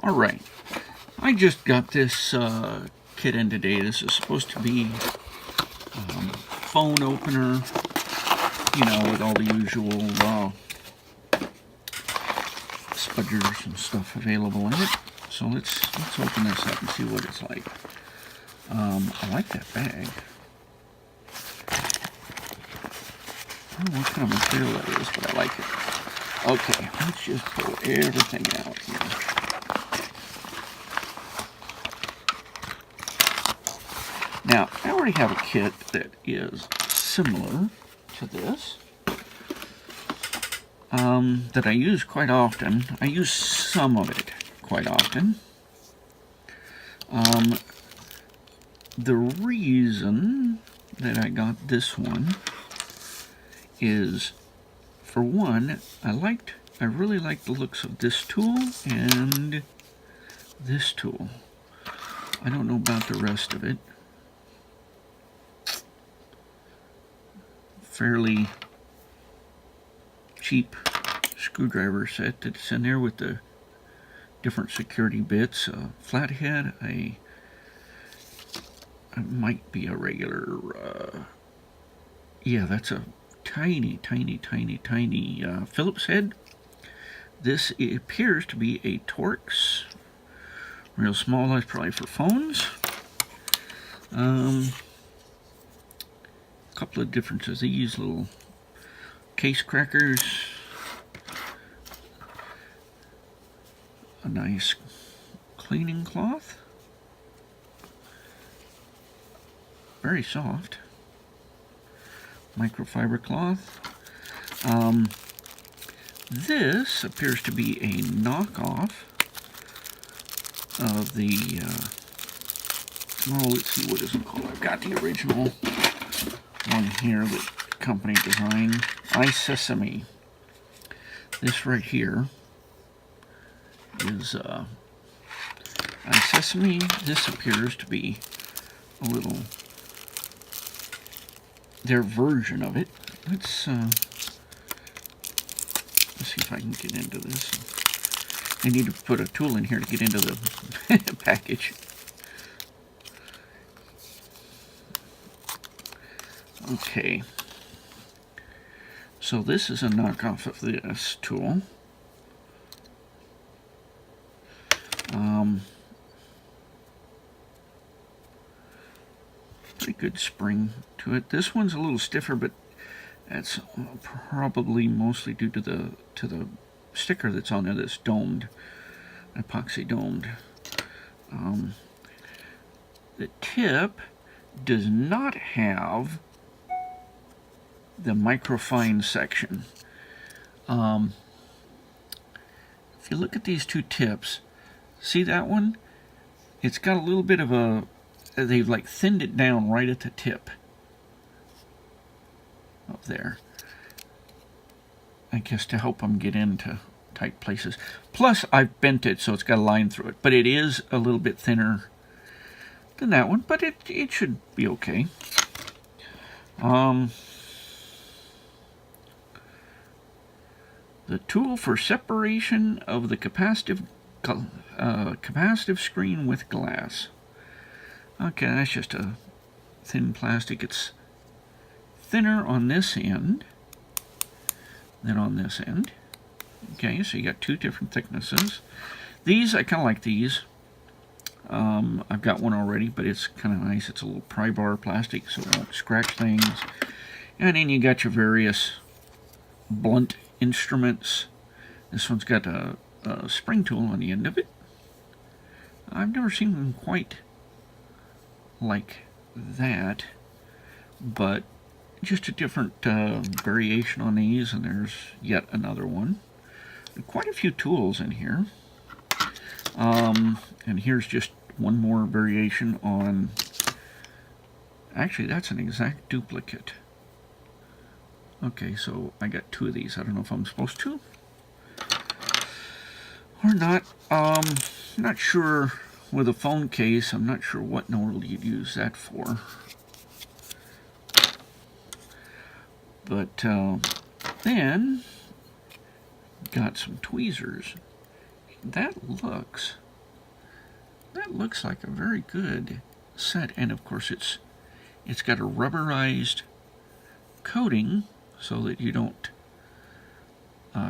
Alright, I just got this kit in today. This is supposed to be phone opener, you know, with all the usual spudgers and stuff available in it. So let's open this up and see what it's like. I like that bag. I don't know what kind of material that is, but I like it. Okay, let's just pull everything out here. Now, I already have a kit that is similar to this, that I use quite often. I use some of it quite often. The reason that I got this one is, for one, I really like the looks of this tool and this tool. I don't know about the rest of it. Fairly cheap screwdriver set that's in there with the different security bits. Flathead, I might be a regular, yeah, that's a tiny Phillips head. This appears to be a Torx, real small. That's probably for phones. Couple of differences. These little case crackers, a nice cleaning cloth, very soft microfiber cloth. This appears to be a knockoff of the oh, let's see, what is it called? I've got the original one here that company designed. iSesame. This right here is iSesame. This appears to be a little their version of it. Let's see if I can get into this. I need to put a tool in here to get into the package. Okay, so this is a knockoff of this tool. Pretty good spring to it. This one's a little stiffer, but that's probably mostly due to the sticker that's on there that's domed, epoxy domed. The tip does not have the microfine section. If you look at these two tips, see that one? It's got a little bit of a, they've like thinned it down right at the tip up there, I guess to help them get into tight places. Plus I've bent it so it's got a line through it, but it is a little bit thinner than that one, but it should be okay. The tool for separation of the capacitive screen with glass. Okay, that's just a thin plastic. It's thinner on this end than on this end. Okay, so you got two different thicknesses. These, I kind of like these. I've got one already, but it's kind of nice. It's a little pry bar plastic, so it won't scratch things. And then you got your various blunt instruments. This one's got a spring tool on the end of it. I've never seen one quite like that, but just a different variation on these, and there's yet another one. And quite a few tools in here. And here's just one more variation on, actually that's an exact duplicate. Okay, so I got two of these. I don't know if I'm supposed to or not. Not sure with a phone case. I'm not sure what in the world you'd use that for. But then got some tweezers. That looks that looks like a very good set. And of course it's got a rubberized coating so that you don't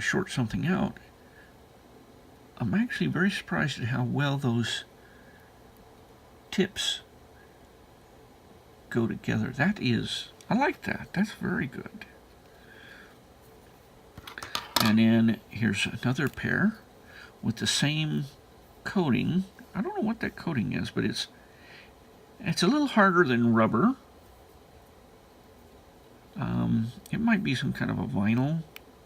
short something out. I'm actually very surprised at how well those tips go together. I like that. That's very good. And then here's another pair with the same coating. I don't know what that coating is, but it's a little harder than rubber. It might be some kind of a vinyl,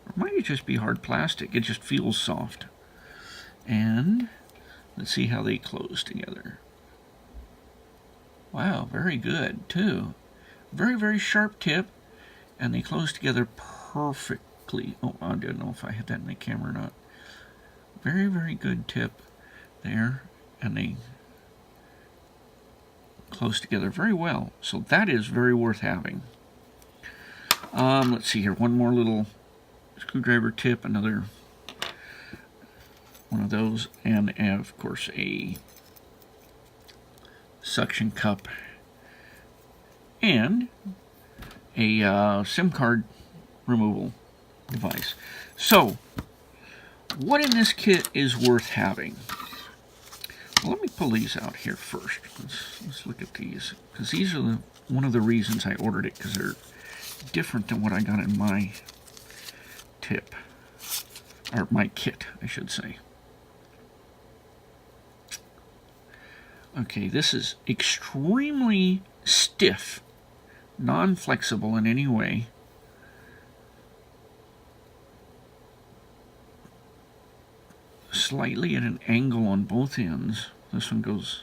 or it might just be hard plastic. It just feels soft. And let's see how they close together. Wow, very good too. Very, very sharp tip, and they close together perfectly. Oh, I don't know if I had that in the camera or not. Very, very good tip there, and they close together very well. So that is very worth having. Let's see here. One more little screwdriver tip, another one of those, and of course a suction cup and a SIM card removal device. So, what in this kit is worth having? Well, let me pull these out here first. Let's look at these, because these are one of the reasons I ordered it, because they're different than what I got in my tip, or my kit, I should say. Okay, this is extremely stiff, non-flexible in any way. Slightly at an angle on both ends. This one goes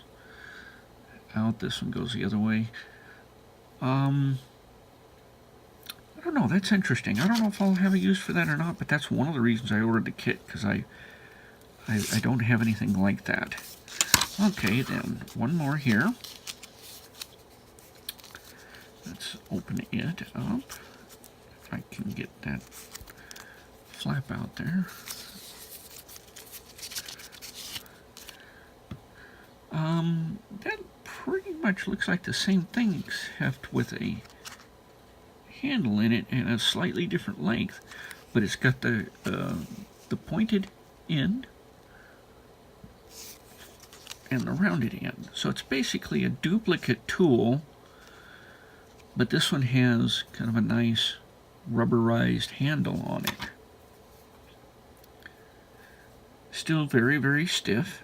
out, this one goes the other way. I don't know, that's interesting. I don't know if I'll have a use for that or not, but that's one of the reasons I ordered the kit, because I don't have anything like that. Okay, then, one more here. Let's open it up. If I can get that flap out there. That pretty much looks like the same thing, except with a handle in it and a slightly different length. But it's got the pointed end and the rounded end. So it's basically a duplicate tool, but this one has kind of a nice rubberized handle on it. Still very, very stiff.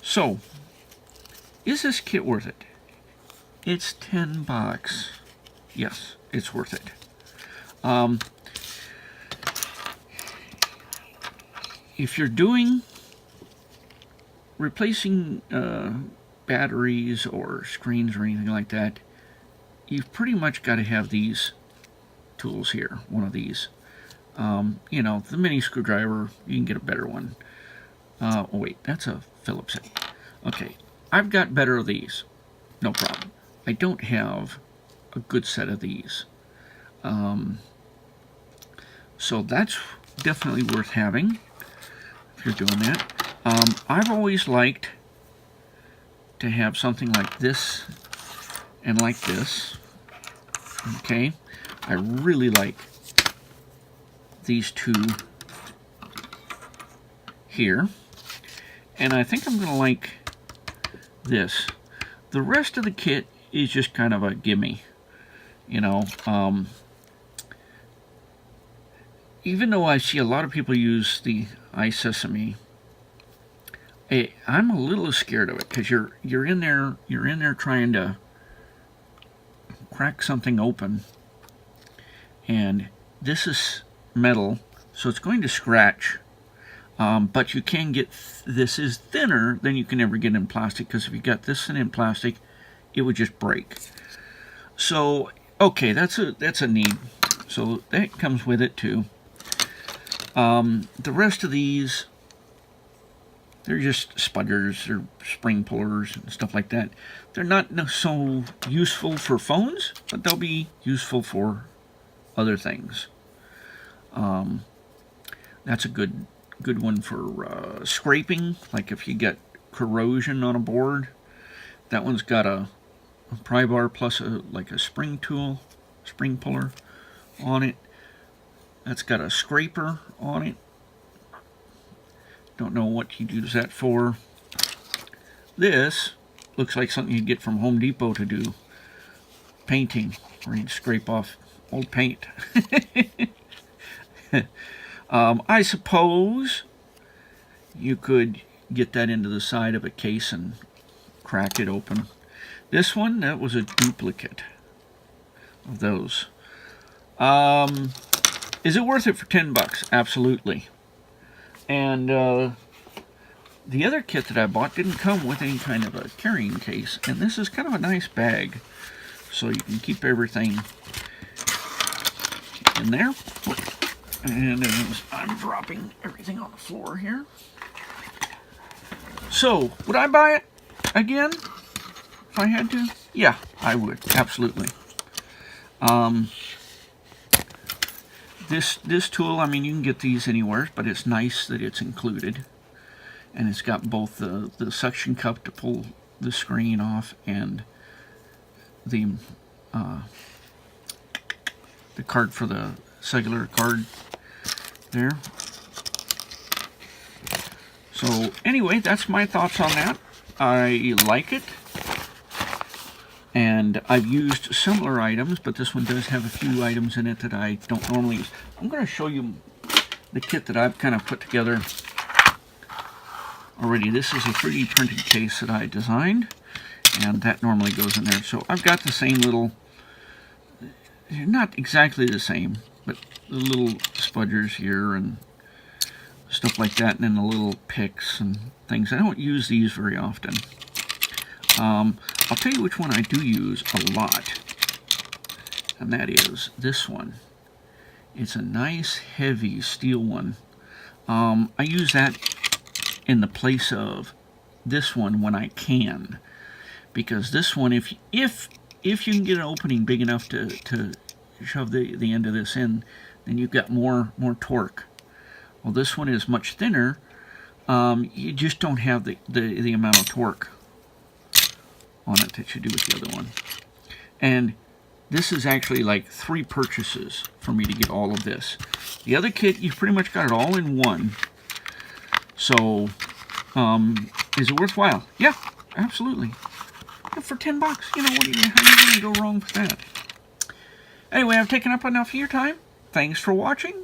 So, is this kit worth it? It's $10. Yes, it's worth it. If you're doing replacing batteries or screens or anything like that, you've pretty much got to have these tools here, one of these. You know, the mini screwdriver, you can get a better one. Oh wait, that's a Phillips head. Okay, I've got better of these, no problem. I don't have a good set of these. So that's definitely worth having if you're doing that. I've always liked to have something like this and like this. Okay, I really like these two here, and I think I'm going to like this. The rest of the kit is just kind of a gimme, you know. Even though I see a lot of people use the iSesame, I'm a little scared of it, because you're in there trying to crack something open, and this is metal, so it's going to scratch. But you can get, this is thinner than you can ever get in plastic, because if you got this in plastic, it would just break. So, okay, that's a need. So that comes with it too. The rest of these, they're just spudders or spring pullers and stuff like that. They're not so useful for phones, but they'll be useful for other things. That's a good good one for scraping, like if you get corrosion on a board. That one's got a pry bar plus like a spring tool, spring puller on it. That's got a scraper on it. Don't know what you'd use that for. This looks like something you'd get from Home Depot to do painting, where you'd scrape off old paint. I suppose you could get that into the side of a case and crack it open. This one, that was a duplicate of those. Is it worth it for 10 bucks? Absolutely. And the other kit that I bought didn't come with any kind of a carrying case, and this is kind of a nice bag, so you can keep everything in there. And I'm dropping everything on the floor here. So, would I buy it again if I had to? Yeah, I would, absolutely. This tool, I mean, you can get these anywhere, but it's nice that it's included. And it's got both the suction cup to pull the screen off and the card for the cellular card there. So anyway, that's my thoughts on that. I like it. And I've used similar items, but this one does have a few items in it that I don't normally use. I'm going to show you the kit that I've kind of put together already. This is a 3D printed case that I designed, and that normally goes in there. So I've got the same little, not exactly the same, but the little spudgers here and stuff like that, and then the little picks and things. I don't use these very often. I'll tell you which one I do use a lot, and that is this one. It's a nice heavy steel one. I use that in the place of this one when I can, because this one, if you can get an opening big enough to shove the end of this in, then you've got more torque. Well, this one is much thinner. You just don't have the amount of torque on it that you do with the other one. And this is actually like 3 purchases for me to get all of this. The other kit, you've pretty much got it all in one. So, is it worthwhile? Yeah, absolutely. Yeah, for 10 bucks, you know, how are you going to go wrong with that? Anyway, I've taken up enough of your time. Thanks for watching.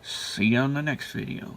See you on the next video.